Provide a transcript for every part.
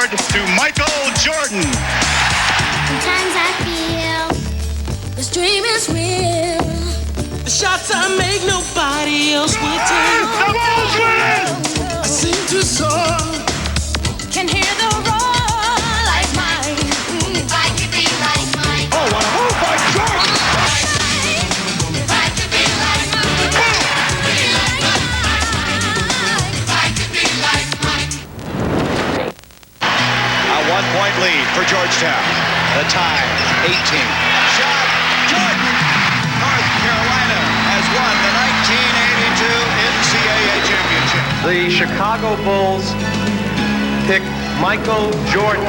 award to Michael Jordan. Sometimes I feel this dream is real. The shots I make, nobody else would take. The Bulls win! I seem to soar. Can hear the roar like mine. If I could be like mine. Oh, what a move by Jordan! If I could be like mine. If I could be like mine. A 1-point lead for Georgetown. The time, 18. Shot, Jordan! North Carolina has won the 1982 NCAA championship. The Chicago Bulls picked Michael Jordan.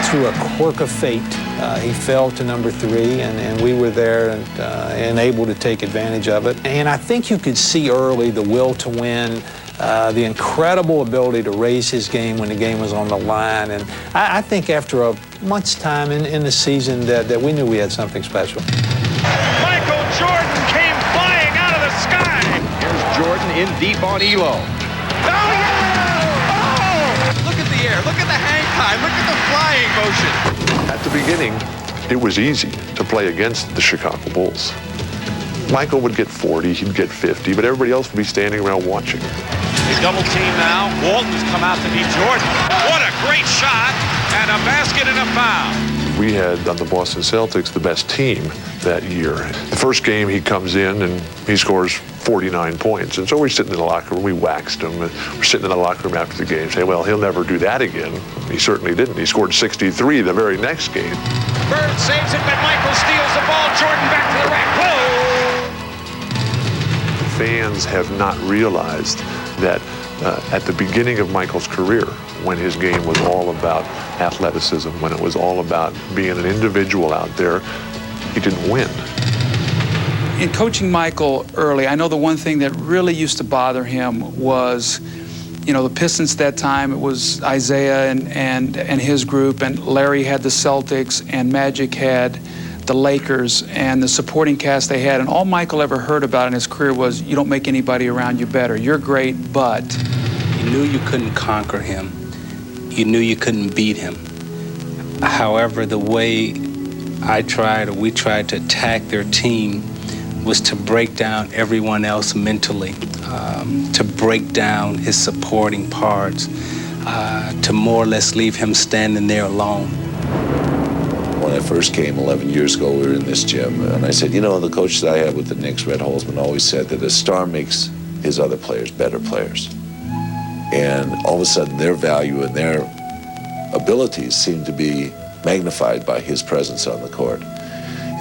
Through a quirk of fate, he fell to number 3, and we were there and able to take advantage of it. And I think you could see early the will to win, the incredible ability to raise his game when the game was on the line. And I think after a month's time in the season that we knew we had something special. Michael Jordan came flying out of the sky. Here's Jordan in deep on Elo. Oh, yeah! Oh! Look at the air, look at the hang time, look at the flying motion. At the beginning, it was easy to play against the Chicago Bulls. Michael would get 40, he'd get 50, but everybody else would be standing around watching. They double team now. Walton's come out to meet Jordan. What a great shot, and a basket and a foul. We had, on the Boston Celtics, the best team that year. The first game, he comes in and he scores 49 points. And so we're sitting in the locker room, we waxed him. And we're sitting in the locker room after the game saying, well, he'll never do that again. He certainly didn't. He scored 63 the very next game. Bird saves it, but Michael steals the ball. Jordan back to the rack. Whoa! Fans have not realized that at the beginning of Michael's career, when his game was all about athleticism, when it was all about being an individual out there, he didn't win. In coaching Michael early, I know the one thing that really used to bother him was, you know, the Pistons at that time, it was Isaiah and his group, and Larry had the Celtics, and Magic had the Lakers, and the supporting cast they had. And all Michael ever heard about in his career was, you don't make anybody around you better. You're great, but... You knew you couldn't conquer him. You knew you couldn't beat him. However, the way we tried to attack their team was to break down everyone else mentally, to break down his supporting parts, to more or less leave him standing there alone. When I first came 11 years ago, we were in this gym, and I said, you know, the coach that I had with the Knicks, Red Holzman, always said that a star makes his other players better players. And all of a sudden, their value and their abilities seemed to be magnified by his presence on the court.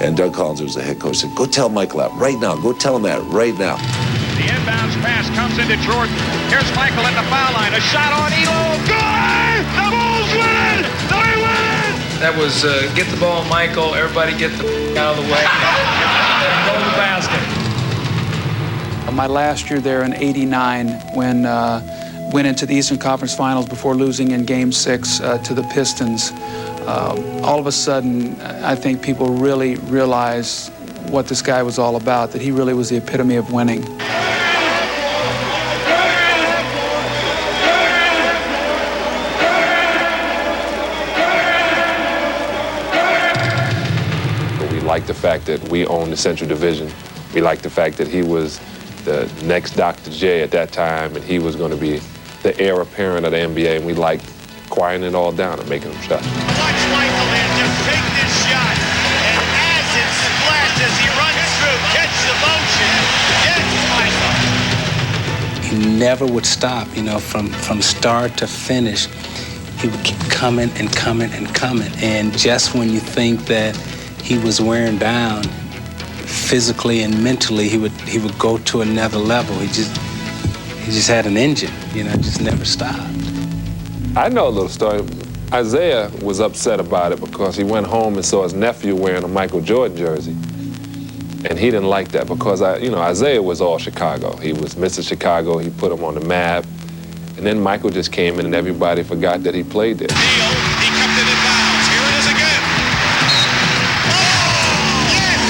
And Doug Collins, who was the head coach, said, go tell Michael that right now. Go tell him that right now. The inbounds pass comes into Jordan. Here's Michael at the foul line. A shot on Elo. Good! The Bulls win! They win! That was get the ball, Michael. Everybody get the out of the way. Go to the basket. My last year there in '89, when went into the Eastern Conference Finals before losing in Game 6 to the Pistons, all of a sudden, I think people really realized what this guy was all about, that he really was the epitome of winning. We like the fact that we own the Central Division. We like the fact that he was the next Dr. J at that time, and he was going to be the heir apparent of the NBA, and we liked quieting it all down and making them stop. Watch Michael and just take this shot, and as it splashes, he runs through, catch the motion. Yes, Michael. He never would stop, you know, from start to finish. He would keep coming and coming and coming. And just when you think that he was wearing down physically and mentally, he would go to another level. He just had an engine, you know, just never stopped. I know a little story. Isaiah was upset about it because he went home and saw his nephew wearing a Michael Jordan jersey. And he didn't like that because, Isaiah was all Chicago. He was Mr. Chicago. He put him on the map. And then Michael just came in and everybody forgot that he played there. He kept it in bounds. Here it is again. Oh, yes!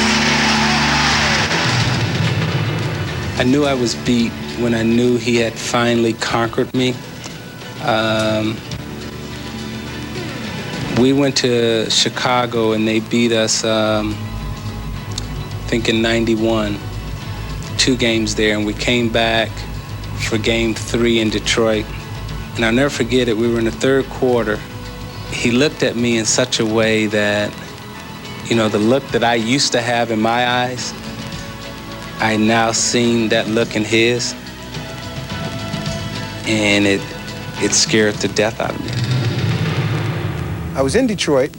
I knew I was beat when I knew he had finally conquered me. We went to Chicago and they beat us, I think in '91, 2 games there, and we came back for game 3 in Detroit. And I'll never forget it, we were in the 3rd quarter. He looked at me in such a way that, you know, the look that I used to have in my eyes, I now seen that look in his, and it scared the death out of me. I was in Detroit,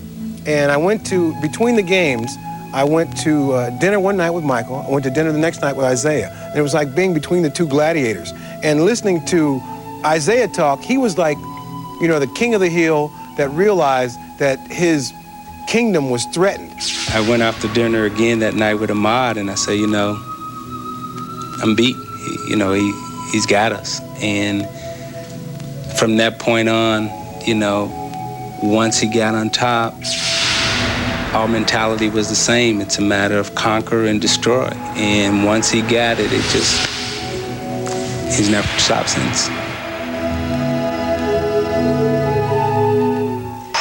and I went to, between the games, I went to dinner one night with Michael. I went to dinner the next night with Isiah. And it was like being between the 2 gladiators. And listening to Isiah talk, he was like, you know, the king of the hill that realized that his kingdom was threatened. I went out to dinner again that night with Ahmad, and I said, you know, I'm beat. You know, he's got us. And from that point on, you know, once he got on top, our mentality was the same. It's a matter of conquer and destroy. And once he got it, he's never stopped since.